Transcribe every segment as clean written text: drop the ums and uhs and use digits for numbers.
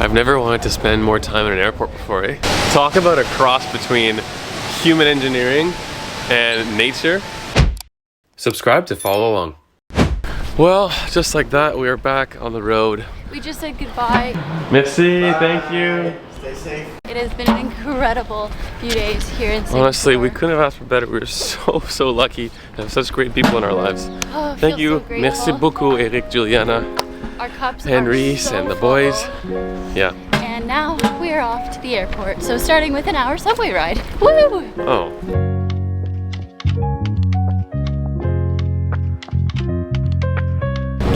I've never wanted to spend more time in an airport before, eh? Talk about a cross between human engineering and nature. Subscribe to follow along. Well, just like that, we are back on the road. We just said goodbye. Merci, thank you. Stay safe. It has been an incredible few days here in Singapore. Honestly, we couldn't have asked for better. We were so lucky to have such great people in our lives. Oh, Thank you. So Merci beaucoup, Eric, Juliana, our cups Henry, so and the full. boys. Yeah. And now we are off to the airport. So starting with an hour subway ride. Woo! Oh.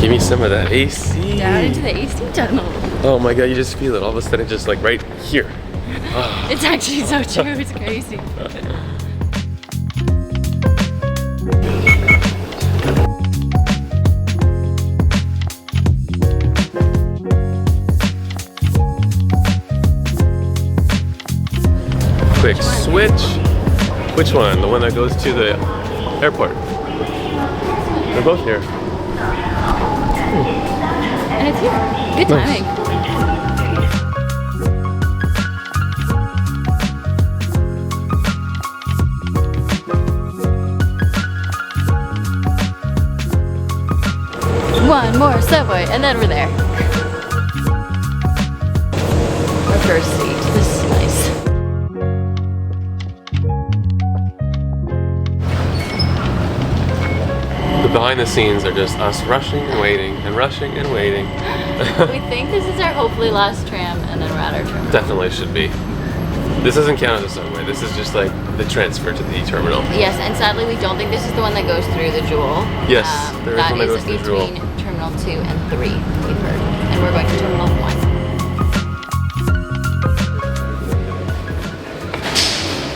Give me some of that AC. Down into the AC tunnel. Oh my god, you just feel it all of a sudden, just like right here. It's actually so true, it's crazy. Quick switch. Which one? The one that goes to the airport. They're both here. And it's here. Good timing. One more subway and then we're there. Our first seat. This is nice. The behind the scenes are just us rushing and waiting and rushing and waiting. We think this is our hopefully last tram and then we're at our terminal. Definitely should be. This doesn't count as a subway. This is just like the transfer to the terminal. Yes, and sadly we don't think this is the one that goes through the Jewel. Yes, there is that one that is goes through the Jewel. between Terminal 2 and 3, we've heard. And we're going to Terminal 1.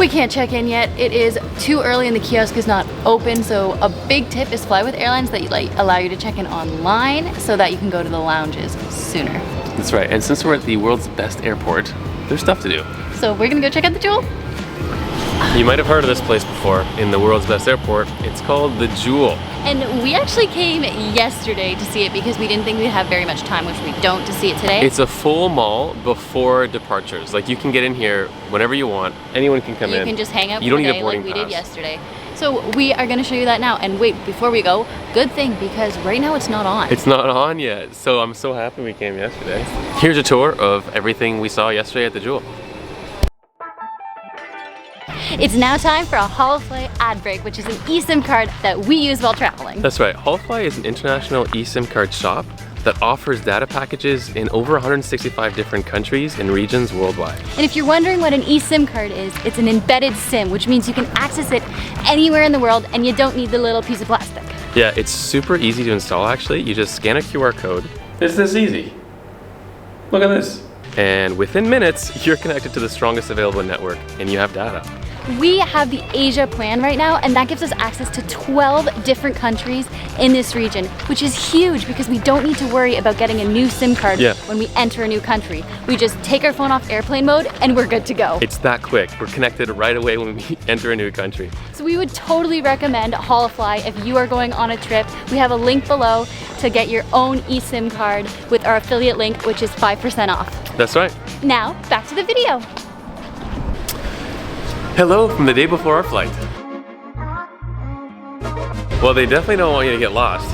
We can't check in yet. It is too early and the kiosk is not open, so a big tip is fly with airlines that allow you to check in online so that you can go to the lounges sooner. That's right, and since we're at the world's best airport, there's stuff to do. So we're gonna go check out the Jewel. You might have heard of this place before in the world's best airport. It's called the Jewel. And we actually came yesterday to see it because we didn't think we'd have very much time, which we don't, to see it today. It's a full mall before departures. Like you can get in here whenever you want. Anyone can come in. You can just hang out You for don't the need a day boarding like we did pass. yesterday. So we are gonna show you that now. And wait, before we go, good thing because right now it's not on. It's not on yet, so I'm so happy we came yesterday. Here's a tour of everything we saw yesterday at the Jewel. It's now time for a Holofly ad break, which is an eSIM card that we use while traveling. That's right, Holofly is an international eSIM card shop that offers data packages in over 165 different countries and regions worldwide. And if you're wondering what an eSIM card is, it's an embedded SIM, which means you can access it anywhere in the world and you don't need the little piece of plastic. Yeah, it's super easy to install actually. You just scan a QR code. It's this easy. Look at this. And within minutes, you're connected to the strongest available network and you have data. We have the Asia plan right now, and that gives us access to 12 different countries in this region, which is huge because we don't need to worry about getting a new SIM card when we enter a new country. We just take our phone off airplane mode and we're good to go. It's that quick. We're connected right away when we enter a new country. So we would totally recommend Holofly if you are going on a trip. We have a link below to get your own eSIM card with our affiliate link, which is 5% off. That's right. Now, back to the video. Hello from the day before our flight. Well, they definitely don't want you to get lost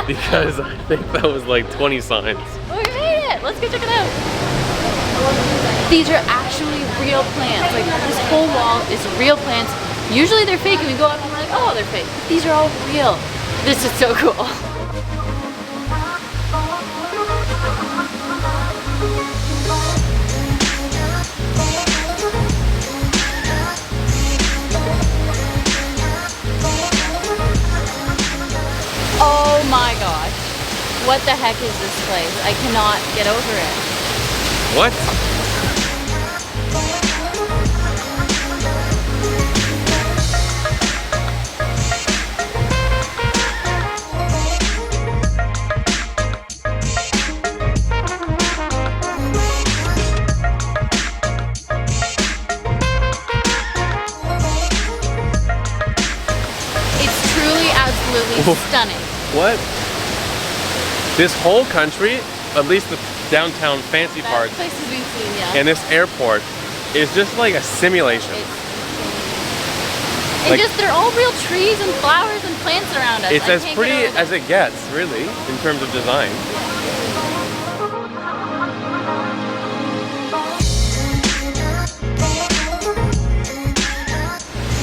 because I think that was like 20 signs. Oh, we made it! Let's go check it out. These are actually real plants. Like this whole wall is real plants. Usually they're fake and we go up and we're like, oh, they're fake. But these are all real. This is so cool. Oh my gosh. What the heck is this place? I cannot get over it. What? It's truly absolutely stunning. What? This whole country, at least the downtown fancy parts. Places we've seen, yeah. And this airport is just like a simulation. It's just, they're all real trees and flowers and plants around us. It's as pretty as it gets, really, in terms of design.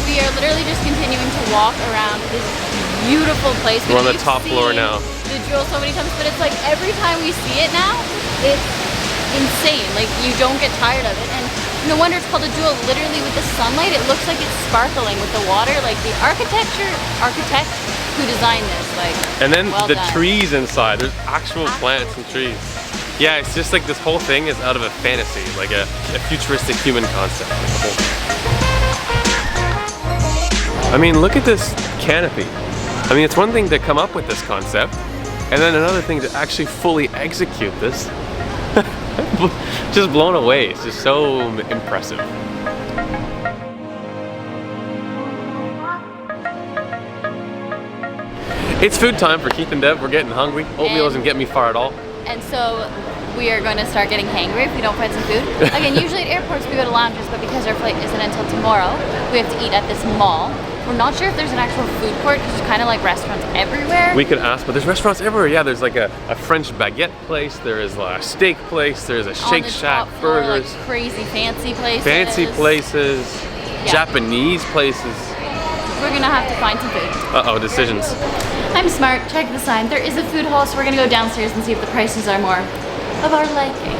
We are literally just continuing to walk around this beautiful place. We're on the top floor now. The jewel so many times, but it's like every time we see it now, it's insane. Like, you don't get tired of it. And no wonder it's called a jewel. Literally with the sunlight, it looks like it's sparkling with the water. Like the architect who designed this, like, and then well the done. trees inside, there's actual plants and trees. Yeah, it's just like this whole thing is out of a fantasy, like a futuristic human concept. I mean, look at this canopy. I mean, it's one thing to come up with this concept, and then another thing to actually fully execute this. Just blown away. It's just so impressive. It's food time for Keith and Deb. We're getting hungry. Oatmeal doesn't get me far at all. And so we are going to start getting hangry if we don't find some food. Again, usually at airports we go to lounges, but because our flight isn't until tomorrow, we have to eat at this mall. We're not sure if there's an actual food court, because there's kind of like restaurants everywhere. We could ask, but there's restaurants everywhere. Yeah, there's like a French baguette place, there is a steak place, there's a Shake Shack, burgers. Like crazy fancy places. Fancy places, Yeah. Japanese places. We're gonna have to find some food. Uh-oh, decisions. I'm smart, check the sign. There is a food hall, so we're gonna go downstairs and see if the prices are more of our liking.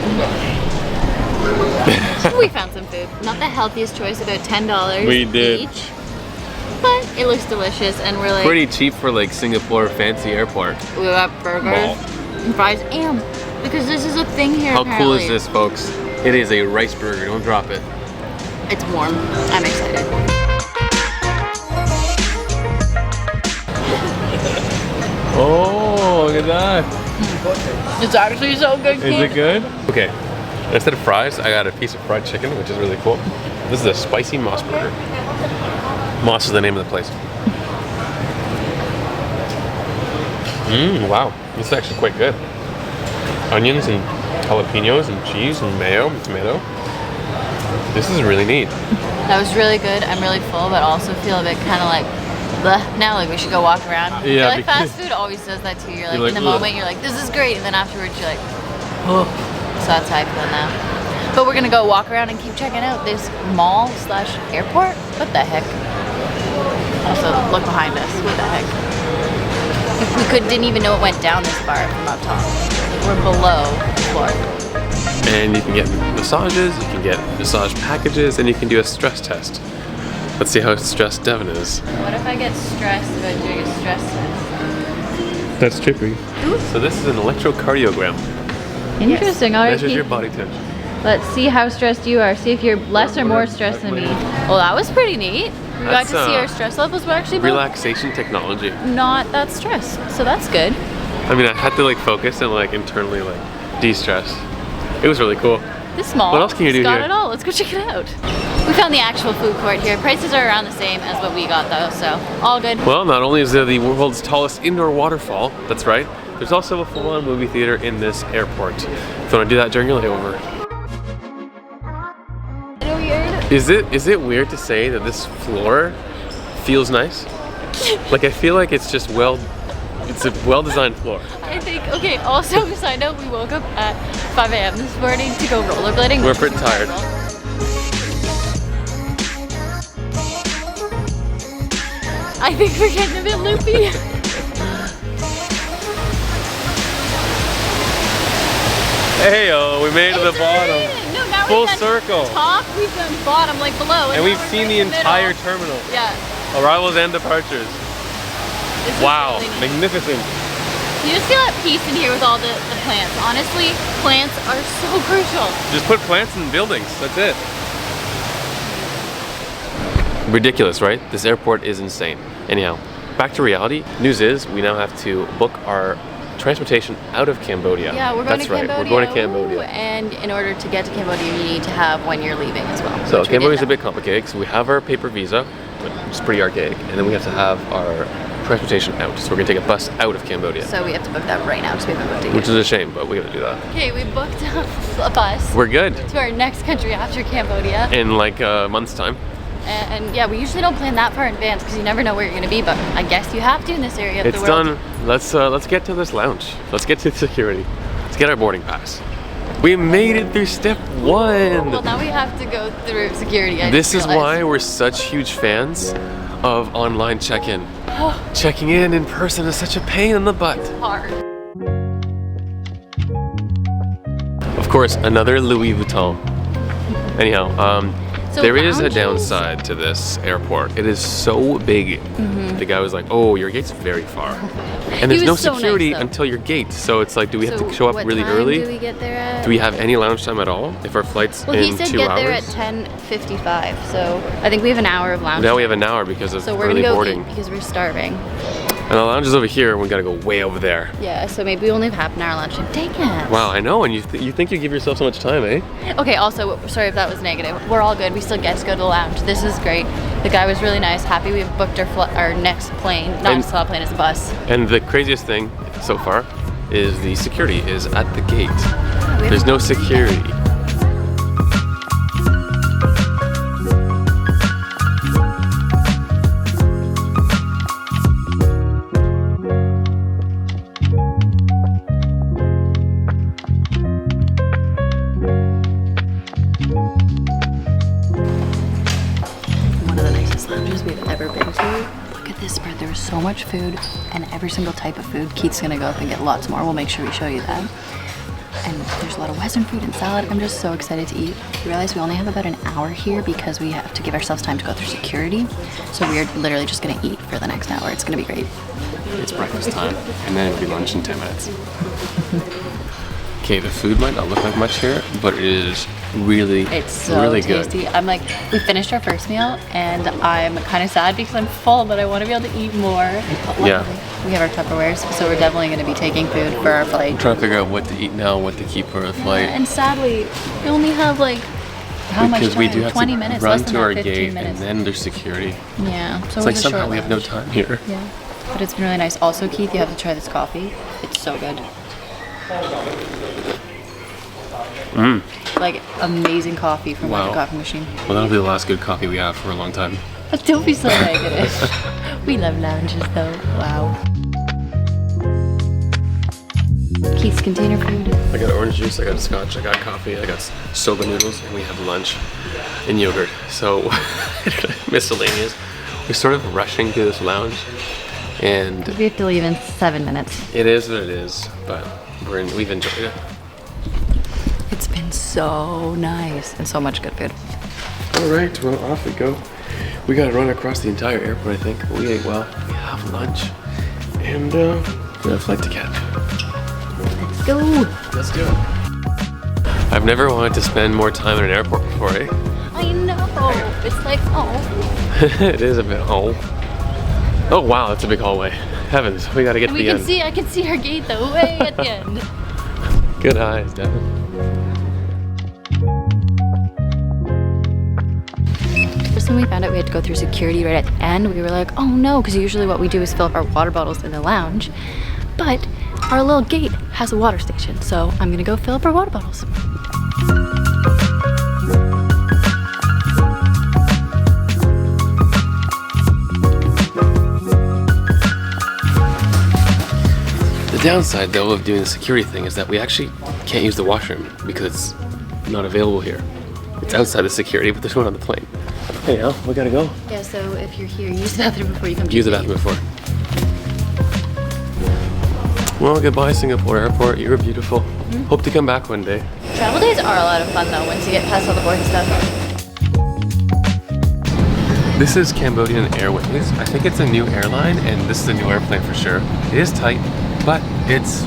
We found some food. Not the healthiest choice, about $10 We did. each. But it looks delicious, and we're like... Pretty cheap for like Singapore fancy airport. We got burgers Mall. and fries, and because this is a thing here. How apparently. cool is this, folks? It is a rice burger, don't drop it. It's warm. I'm excited. Oh, look at that. It's actually so good. Is it good? Okay, instead of fries, I got a piece of fried chicken, which is really cool. This is a spicy Mos Burger. Mos is the name of the place. Wow, this is actually quite good. Onions and jalapenos and cheese and mayo and tomato. This is really neat. That was really good. I'm really full, but also feel a bit kind of like, bleh. Now like we should go walk around. I feel like fast food always does that to you. You're like in the moment, you're like, this is great, and then afterwards you're like, oh. So that's how I feel now. But we're gonna go walk around and keep checking out this mall / airport. What the heck? Also, look behind us. What the heck? We didn't even know it went down this far from up top. We're below the floor. And you can get massages, you can get massage packages, and you can do a stress test. Let's see how stressed Devin is. What if I get stressed about doing a stress test? That's trippy. So this is an electrocardiogram. Interesting. All right, Measures your body tension. let's see how stressed you are. See if you're less or more stressed than me. Well, that was pretty neat. We got to see our stress levels. We're actually relaxation technology. Not that stressed, so that's good. I mean, I had to like focus and like internally like de-stress. It was really cool. This mall. What else can you do got here? it all. Let's go check it out. We found the actual food court here. Prices are around the same as what we got though, so all good. Well, not only is there the world's tallest indoor waterfall, that's right, there's also a full-on movie theater in this airport. If you want to do that during your layover. Is it weird to say that this floor feels nice? Like I feel like it's just it's a well-designed floor. I think, okay, also side note, we woke up at 5 a.m. this morning to go rollerblading. We're pretty tired. I think we're getting a bit loopy. Hey-oh, we made it to the bottom. No, now Full we've done circle. Top, we've done bottom, like below. And we've seen the entire terminal. Yeah. Arrivals and departures. This Wow, is really neat. magnificent. You just feel at peace in here with all the plants. Honestly, plants are so crucial. Just put plants in buildings, that's it. Ridiculous, right? This airport is insane. Anyhow, back to reality. News is, we now have to book our transportation out of Cambodia. Yeah, we're going That's to Cambodia. Right, we're going to Cambodia. Ooh, and in order to get to Cambodia, you need to have when you're leaving as well. So Cambodia's a bit complicated because we have our paper visa, which is pretty archaic, and then we have to have our transportation out. So we're gonna take a bus out of Cambodia. So we have to book that right now because we haven't booked it yet. Which is a shame, but we gotta do that. Okay, we booked a bus. We're good. To our next country after Cambodia. In like a month's time. And yeah, we usually don't plan that far in advance because you never know where you're gonna be, but I guess you have to in this area of the world. It's done. Let's get to this lounge. Let's get to security. Let's get our boarding pass. We made it through step 1. Well, now we have to go through security. This is why we're such huge fans of online check-in. Checking in person is such a pain in the butt. It's hard. Of course, another Louis Vuitton. Anyhow, So there is a lounges- downside to this airport. It is so big. The guy was like, "Oh, your gate's very far," and there's was no so nice, security though. until your gate. So it's like, do we have to show up what really time early? do we get there at? Do we have any lounge time at all if our flight's Well, in he said 2 get hours? there at 10:55, so I think we have an hour of lounge. Now we have an hour because of So we're early gonna go boarding. eat because we're starving. And the lounge is over here, and we gotta go way over there. Yeah, so maybe we only have half an hour lunch. Dang it. Wow, I know, and you think you give yourself so much time, eh? Okay, also, sorry if that was negative. We're all good. We still get to go to the lounge. This is great. The guy was really nice. Happy we booked our next plane. Not just a plane, it's a bus. And the craziest thing so far is the security is at the gate. There's no security. One of the nicest lounges we've ever been to. Look at this spread. There's so much food and every single type of food. Keith's gonna go up and get lots more. We'll make sure we show you that. And there's a lot of Western food and salad. I'm just so excited to eat. You realize we only have about an hour here because we have to give ourselves time to go through security. So we're literally just gonna eat for the next hour. It's gonna be great. It's breakfast time, and then it'll be lunch in 10 minutes. Okay, the food might not look like much here, but it is really, It's so really tasty. good. I'm like, we finished our first meal and I'm kind of sad because I'm full, but I want to be able to eat more. But Yeah. luckily, we have our Tupperwares, so we're definitely going to be taking food for our flight. Trying to figure out what to eat now, what to keep for the flight. And sadly, we only have like, how much Because time? we do have 20 to minutes, run less than to our that, 15 gate, minutes. and then there's security. Yeah, so It's like somehow we have no time here. Yeah, but it's been really nice. Also, Keith, you have to try this coffee. It's so good. Like amazing coffee from Wow. the coffee machine. Well, that'll be the last good coffee we have for a long time. Don't be so negative. We love lounges though. Wow. Keith's container food. I got orange juice, I got scotch, I got coffee, I got soba noodles, and we have lunch and yogurt. So, miscellaneous. We're sort of rushing to this lounge, and We have to leave in 7 minutes. it is what it is, but we've enjoyed it. It's been so nice and so much good food. All right, well, off we go. We gotta run across the entire airport, I think. We ate well, we have lunch, and we have a flight to catch. Let's go. Let's do it. I've never wanted to spend more time in an airport before, eh? I know. It's like, oh. It is a bit, oh wow, that's a big hallway. Heavens, we gotta get to the end. I can see our gate though, way at the end. Good eyes, Devin. Just when we found out we had to go through security right at the end, we were like, oh no, because usually what we do is fill up our water bottles in the lounge. But our little gate has a water station, so I'm gonna go fill up our water bottles. The downside, though, of doing the security thing is that we actually can't use the washroom because it's not available here. It's outside the security, but there's one on the plane. Anyhow, we gotta go. Yeah, so if you're here, use the bathroom before you come to Use the your bathroom gate. before. Well, goodbye, Singapore Airport. You were beautiful. Hope to come back one day. Travel days are a lot of fun though, once you get past all the boring stuff. This is Cambodian Airways. I think it's a new airline, and this is a new airplane for sure. It is tight, but it's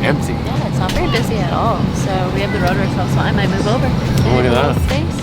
empty. Yeah, it's not very busy at all. So we have the road to ourselves, so I might move over. Oh, look at that. Space.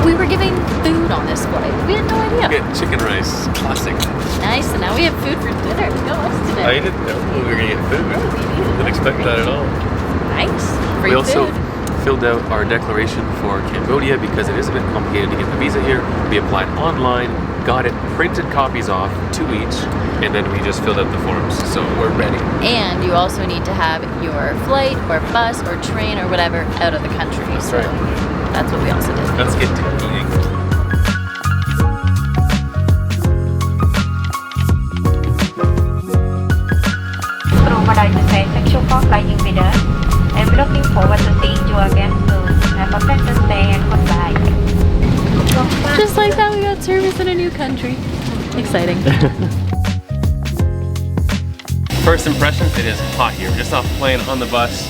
We were giving food on this flight. We had no idea. We'll get chicken rice, classic. Nice, and now we have food for dinner. Go us today. I didn't know we were gonna get food. Didn't expect that at all. Nice. Free We also food. filled out our declaration for Cambodia because it is a bit complicated to get the visa here. We applied online, got it, printed copies off, 2 each, and then we just filled out the forms. So we're ready. And you also need to have your flight or bus or train or whatever out of the country. That's so right. that's what we also did. Let's get to eating. Thank you for flying with us. I'm looking forward to seeing you again soon. Have a pleasant day and goodbye. Just like that, we got service in a new country. Exciting. First impressions, it is hot here. We're just off the plane on the bus.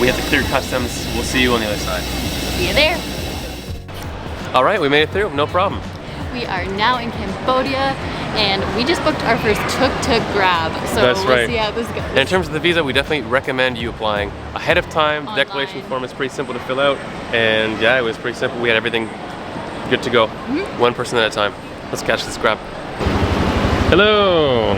We have to clear customs. We'll see you on the other side. See you there. All right, we made it through, no problem. We are now in Cambodia, and we just booked our first tuk-tuk grab. So That's we'll right. see how this goes. And in terms of the visa, we definitely recommend you applying ahead of time. The Online. declaration form is pretty simple to fill out. And yeah, it was pretty simple. We had everything good to go. One person at a time. Let's catch this grab. Hello.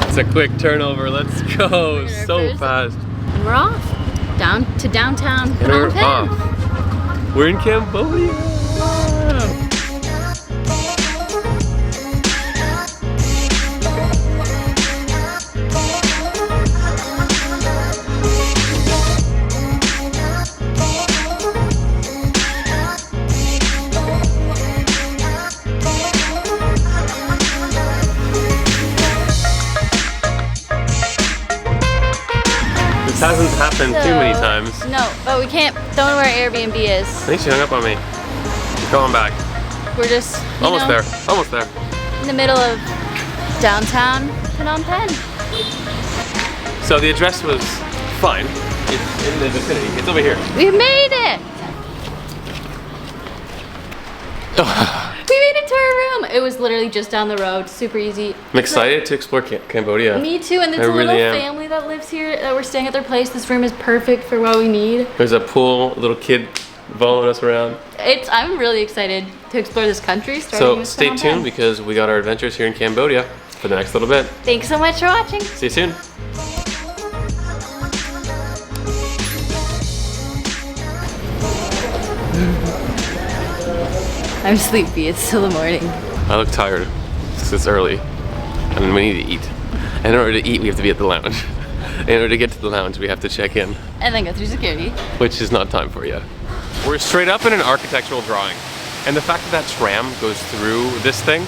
It's a quick turnover. Let's go. So fast. And we're off down to downtown And we're Phnom Penh. off. We're in Cambodia. This hasn't happened too many times. No, but we can't. Don't know where our Airbnb is. I think she hung up on me. We're going back. We're just you Almost know, there. Almost there. in the middle of downtown Phnom Penh. So the address was fine. It's in the vicinity. It's over here. We made it! We made it to our room. It was literally just down the road, super easy. I'm excited to explore Cambodia. Me too, and I there's a really little am. family that lives here that we're staying at their place. This room is perfect for what we need. There's a pool, a little kid following us around. I'm really excited to explore this country. Starting So with stay Phnom tuned Penh. because we got our adventures here in Cambodia for the next little bit. Thanks so much for watching. See you soon. I'm sleepy. It's still the morning. I look tired because it's early and we need to eat. And in order to eat, we have to be at the lounge. In order to get to the lounge, we have to check in, And then go through security. which is not time for yet. We're straight up in an architectural drawing. And the fact that that tram goes through this thing